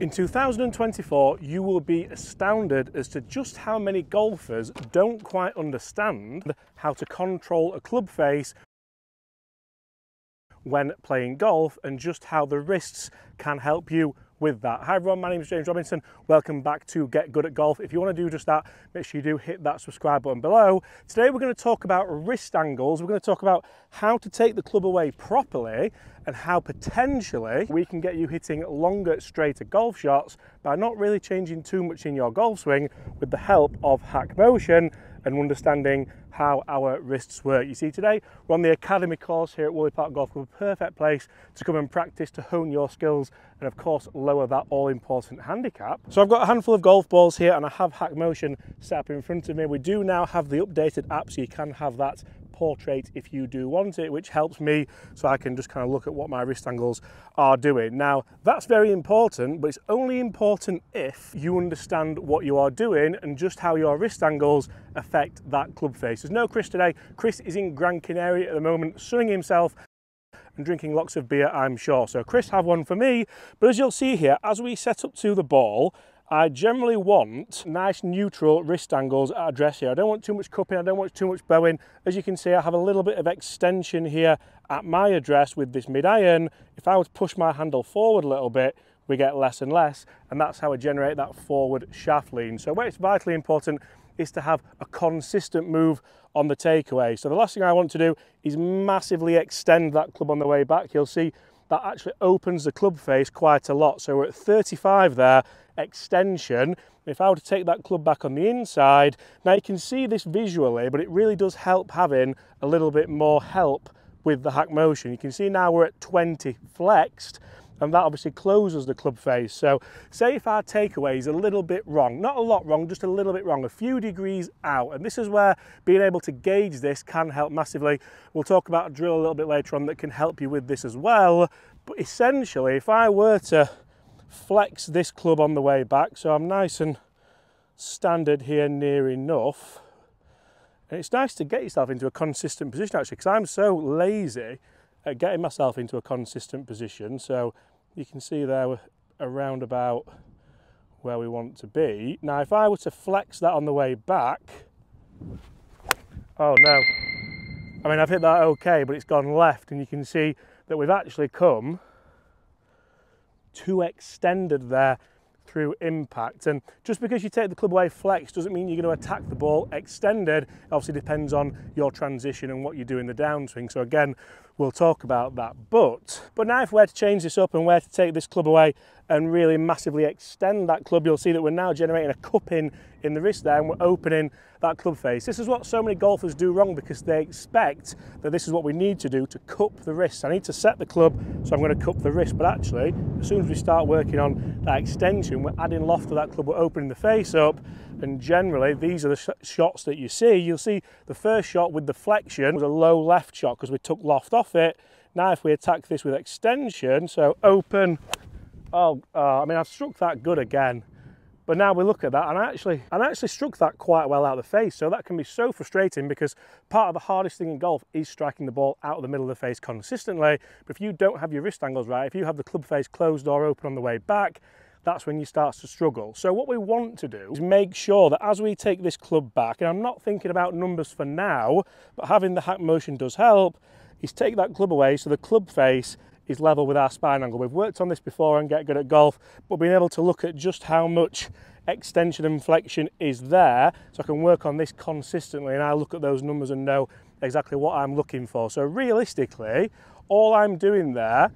In 2024, you will be astounded as to just how many golfers don't quite understand how to control a club face when playing golf and just how the wrists can help you with that. Hi everyone, my name is James Robinson. Welcome back to Get Good at Golf. If you want to do just that, make sure you do hit that subscribe button below. Today we're going to talk about wrist angles. We're going to talk about how to take the club away properly and how potentially we can get you hitting longer, straighter golf shots by not really changing too much in your golf swing with the help of Hack Motion and understanding how our wrists work. You see, today we're on the Academy course here at Woolley Park Golf Club, a perfect place to come and practice, to hone your skills and of course lower that all-important handicap. So I've got a handful of golf balls here and I have Hack Motion set up in front of me. We do now have the updated app, so you can have that portrait if you do want it, which helps me so I can just kind of look at what my wrist angles are doing. Now that's very important, but it's only important if you understand what you are doing and just how your wrist angles affect that club face. There's no Chris today. Chris is in Gran Canaria at the moment, sunning himself and drinking lots of beer, I'm sure. So Chris have one for me, but as you'll see here, as we set up to the ball, I generally want nice neutral wrist angles at address here. I don't want too much cupping, I don't want too much bowing. As you can see, I have a little bit of extension here at my address with this mid-iron. If I was to push my handle forward a little bit, we get less and less, and that's how I generate that forward shaft lean. So where it's vitally important is to have a consistent move on the takeaway. So the last thing I want to do is massively extend that club on the way back. You'll see that actually opens the club face quite a lot. So we're at 35 there, extension. If I were to take that club back on the inside, now you can see this visually, but it really does help having a little bit more help with the Hack Motion. You can see now we're at 20 flexed, and that obviously closes the club face. So say if our takeaway is a little bit wrong, not a lot wrong, just a little bit wrong, a few degrees out, and this is where being able to gauge this can help massively. We'll talk about a drill a little bit later on that can help you with this as well. But essentially, if I were to flex this club on the way back, so I'm nice and standard here near enough, and it's nice to get yourself into a consistent position actually, because I'm so lazy at getting myself into a consistent position. So you can see there we're around about where we want to be. Now if I were to flex that on the way back, oh no, I mean I've hit that okay, but it's gone left, and you can see that we've actually come too extended there through impact. And just because you take the club away flexed doesn't mean you're going to attack the ball extended. It obviously depends on your transition and what you do in the downswing. So again, we'll talk about that. But now if we're to change this up and where to take this club away and really massively extend that club, you'll see that we're now generating a cupping in the wrist there, and we're opening that club face. This is what so many golfers do wrong, because they expect that this is what we need to do to cup the wrist. I need to set the club, so I'm going to cup the wrist. But actually, as soon as we start working on that extension, we're adding loft to that club, we're opening the face up, and generally these are the shots that you see. You'll see the first shot with the flexion was a low left shot because we took loft off it. Now if we attack this with extension, so open, I mean I've struck that good again. But now we look at that, and I actually struck that quite well out of the face. So that can be so frustrating, because part of the hardest thing in golf is striking the ball out of the middle of the face consistently. But if you don't have your wrist angles right, if you have the club face closed or open on the way back, that's when you start to struggle. So what we want to do is make sure that as we take this club back, and I'm not thinking about numbers for now, but having the Hack Motion does help, is take that club away so the club face is level with our spine angle. We've worked on this before and Get Good at Golf, but being able to look at just how much extension and flexion is there, so I can work on this consistently, and I look at those numbers and know exactly what I'm looking for. So realistically, all I'm doing there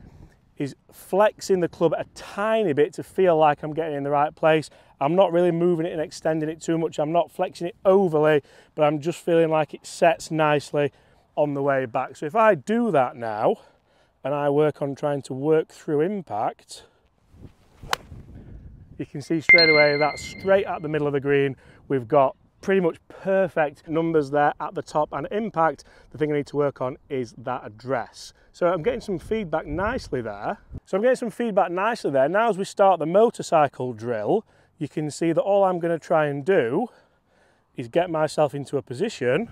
is flexing the club a tiny bit to feel like I'm getting in the right place. I'm not really moving it and extending it too much. I'm not flexing it overly, but I'm just feeling like it sets nicely on the way back. So if I do that now, and I work on trying to work through impact, you can see straight away that's straight at the middle of the green. We've got pretty much perfect numbers there at the top, and impact, the thing I need to work on is that address. So I'm getting some feedback nicely there. Now as we start the motorcycle drill, you can see that all I'm going to try and do is get myself into a position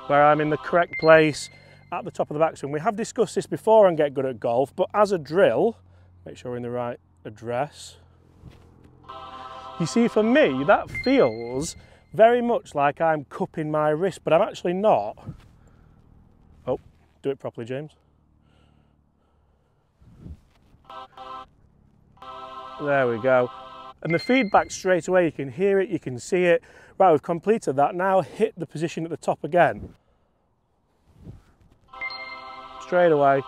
where I'm in the correct place at the top of the backswing. We have discussed this before and Get Good at Golf, but as a drill, make sure we're in the right address. You see, for me, that feels very much like I'm cupping my wrist, but I'm actually not. Oh, do it properly, James. There we go. And the feedback straight away, you can hear it, you can see it. Right, we've completed that. Now hit the position at the top again. Straight away.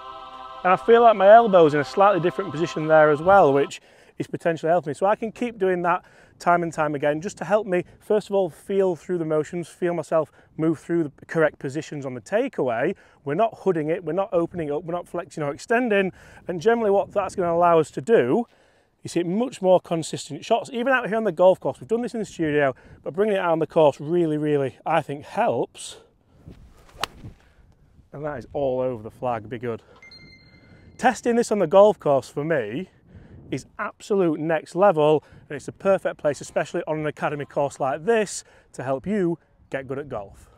And I feel like my elbow's in a slightly different position there as well, which is potentially helping me. So I can keep doing that time and time again, just to help me, first of all, feel through the motions, feel myself move through the correct positions on the takeaway. We're not hooding it, we're not opening up, we're not flexing or extending. And generally what that's going to allow us to do is hit much more consistent shots. Even out here on the golf course, we've done this in the studio, but bringing it out on the course really, I think helps. And that is all over the flag, be good. Testing this on the golf course for me is absolute next level, and it's the perfect place, especially on an academy course like this, to help you get good at golf.